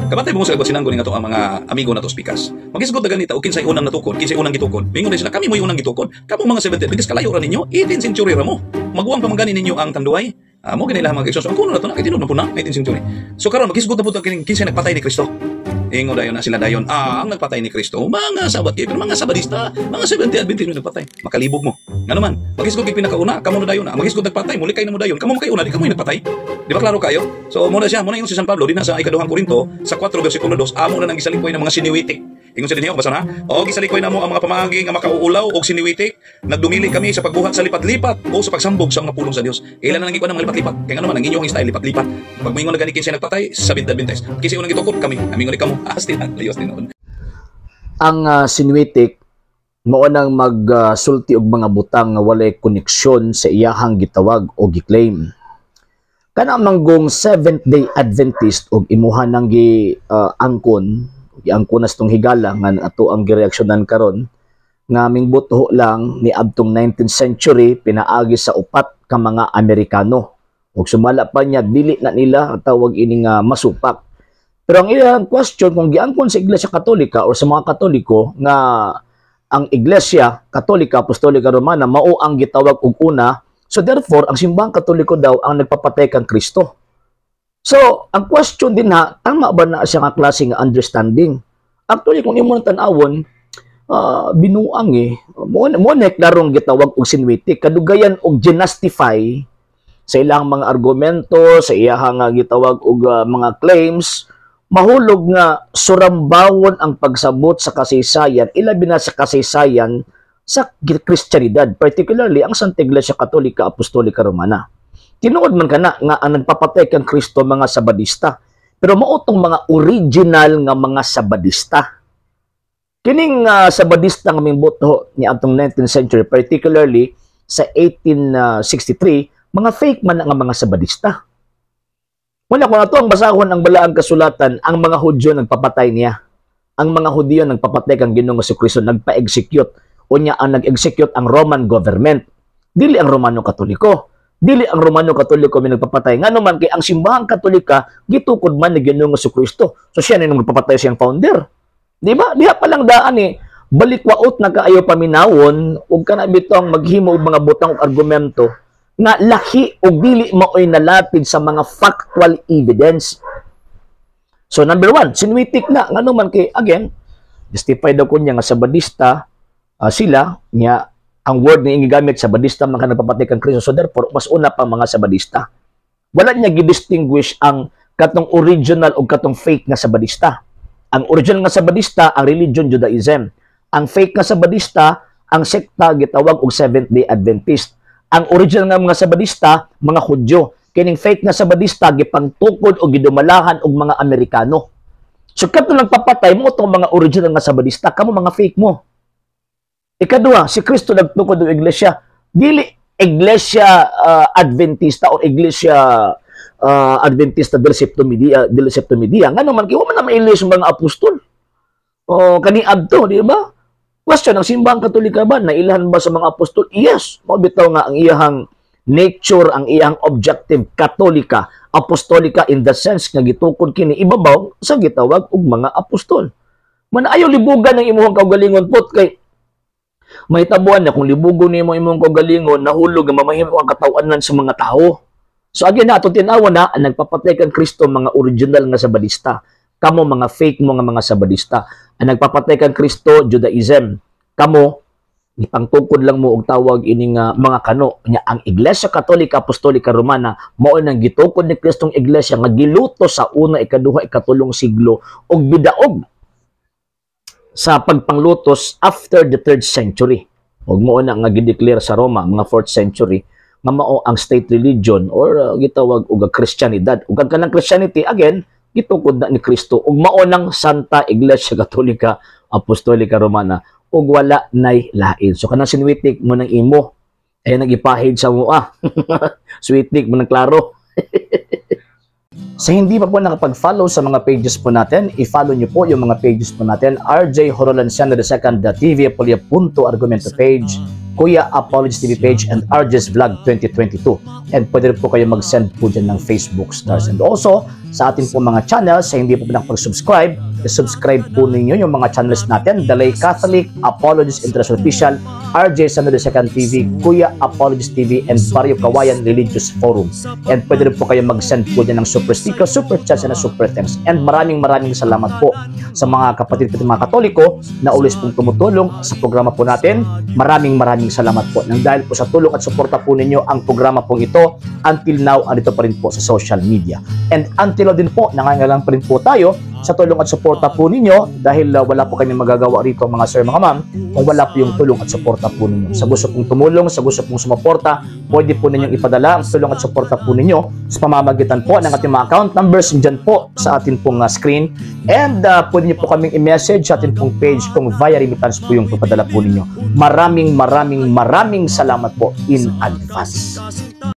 Kamatay mo sa sinanggo ni nga to ang mga amigo na to speakers. Magisgot na ganita o kinsay unang natukod, kinsay unang gitukod. Mingon din sila, kami mo yung unang gitukod. Kamu mga 70, because kalayo ra ninyo, 18th century ra mo. Maguwang pamangani ninyo ang tanduay. Mo ganila mga eksos. Ang kuno na to na kay tinud na puna 19th century. So karon magisgot na pud kining kinsay nagpatay ni Kristo. Ingon dayon na sila dayon, ang nagpatay ni Kristo, mga sabat kay mga sabadista, mga 70 Adventist mo nagpatay. Makalibog mo. Ngano man, magisgot kay pinakauna, kamo na dayon na. Magisgot nagpatay, muli kay na mo dayon. Kamo kay una, di kamo nagpatay. Di ba klaro kayo? So mo na siya, mo na yung si San Pablo din sa ikaduhang Korinto sa 4 bersikulo 2, amo na nang gisalikoy ng mga siniwitik. Ingon sa dinyo, basa na? O gisalikoy na mo ang mga pamagi nga makauulaw og siniwitik. Nagdumili kami sa pagbuhat sa lipat-lipat o sa pagsambog sa mga pulong sa Dios. Ilan na nang ikuan ng lipat-lipat. Kaya ano man ang inyong style lipat-lipat. Pag moingon na gani kinsay nagpatay, sabid Adventist. Kinsay unang gitukod kami, amingon ni kamo. Asti na layos din noon. Ang siniwitik mao nang magsulti og mga butang nga walay koneksyon sa iyahang gitawag o giklaim. Kana manggong Seventh-day Adventist og imuha nang giangkon giangkonas tong higala nga ato ang gireaksyonan karon nga mingbuto lang ni abtong 19th century pinaagi sa upat ka mga Amerikano ug sumala pa niya dili na nila tawag ining masupak. Pero ang ilang question kung giangkon sa Iglesia Katolika o sa mga Katoliko nga ang Iglesia Katolika Apostolika Romana mao ang gitawag og una, so therefore ang simbahang Katoliko daw ang nagpapatay kang Kristo. So, ang question din na, tama ba na siya nga klase nga understanding? Actually, kung imo tan-awon, binuang mo na klarong gitawag og sinwitik, kadugayan og ginastify sa ilang mga argumento, sa iyahang gitawag og mga claims, mahulog nga surambawon ang pagsabot sa kasaysayan, ilabi na sa kasaysayan sa Kristyanidad, particularly ang Santa Iglesia Katolika Apostolika Romana. Tinuod man kana nga ang nagpapatay kang Kristo mga sabadista. Pero mao tong mga original nga mga sabadista. Kining sabadista nga mingbuto ni atong 19th century, particularly sa 1863, mga fake man nga mga sabadista. Wala kung ato ang basahon ang balaang kasulatan, ang mga Hudyo nagpapatay niya. Ang mga Hudyo nagpapatay kang Ginoong Jesucristo, nagpa-execute. Unya ang nag-execute ang Roman government. Dili ang Romano Katoliko. Dili ang Romano Katoliko may nagpapatay. Nga naman kay ang simbahang Katolika gitukod man ni Ginoong Jesucristo. So siya na nagpapatay siyang founder. Di ba? Diha pa lang daan balikwaot na kaayo paminawon ug kana bitong maghimo og mga butang og argumento nga lahi og dili maoy nalatid sa mga factual evidence. So number 1, sinwitik na ngano man kay again justified daw kunya nga sabadista sila nya ang word na gigamit sa sabadista mga nagpapatay kang Kristo. So therefore, mas una pang mga sabadista. Wala niya gidistinguish ang katong original o katong fake nga sabadista. Ang original nga sabadista, ang religion Judaism. Ang fake nga sabadista, ang sekta gitawag og Seventh-day Adventist. Ang original nga mga sabadista, mga Hudyo. Kining fake nga sabadista, gipangtukod o gidumalahan og mga Amerikano. So katong nagpapatay mo itong mga original nga sabadista, kamo mga fake mo. Ikadua, si Kristo nagtukod ng iglesia. Dili iglesia Adventista o iglesia Adventista del Septumedia. Nga naman, kaya man na mailis yung mga apostol. O kaniad to, di ba? Question, ang simbahang Katolika ba? Nailahan ba sa mga apostol? Yes. Mabitaw nga ang iyahang nature, ang iyahang objective, Katolika, Apostolika in the sense nga gitukod kini ibabaw sa gitawag og mga apostol. Man ayaw libugan ng imuhang kaugalingon pot kay may tabuan na kung libugon nimo imong kaugalingon nahulog nga mamahimo ang katawan sa mga tao. So again na ato tinawa na ang nagpapatay kang Kristo mga original nga sabadista. Kamo mga fake mo nga mga sabadista. Ang nagpapatay kang Kristo Judaism. Kamo ipangtukod lang mo og tawag ining mga kano nya ang Iglesia Katolika Apostolika Romana mao nang gitukod ni Kristong iglesia nga giluto sa una, ikaduha, ikatulong siglo og bidaog sa pagpanglutos after the 3rd century. Ug mao na nga gideclare sa Roma mga 4th century nga mao ang state religion or gitawag og Kristyanidad. Ug ang kanang Christianity again gitukod na ni Kristo ug mao nang Santa Iglesia Katolika Apostolika Romana ug wala nay lain. So kanang sinwitik mo nang imo ay nagipahid sa mo switik mo nang klaro. Sa hindi pa po nakapag-follow sa mga pages po natin, i-follow nyo po yung mga pages po natin. RJ Horolanciano II TV, Argumento page, Kuya Apologies TV page and RJ's Vlog 2022. And pwede rin po kayo mag-send po dyan ng Facebook stars. And also, sa ating po mga channels, sa hindi po nakapag-subscribe, subscribe po ninyo yung mga channels natin, Dalay Catholic, Apologies International Official, RJ Sano de Second TV, Kuya Apologies TV, and Barrio Kawayan Religious Forum. And pwede rin po kayo mag-send po dyan ng super sticker, super chats, and super thanks. And maraming salamat po sa mga kapatid ko mga Katoliko na ulis pong tumutulong sa programa po natin. Maraming salamat po. Nang dahil po sa tulong at suporta po ninyo, ang programa pong ito, until now, andito pa rin po sa social media. And until now din po, nangangailangan pa rin po tayo sa tulong at suporta po ninyo dahil wala po kami magagawa rito mga sir, mga ma'am, kung wala po yung tulong at suporta po ninyo. Sa gusto pong tumulong, sa gusto pong sumuporta, pwede po ninyong ipadala ang tulong at suporta po ninyo sa pamamagitan po ng ating mga account numbers dyan po sa ating pong screen. And pwede nyo po kaming i-message sa ating pong page kung via remittance po yung ipadala po ninyo. Maraming salamat po in advance.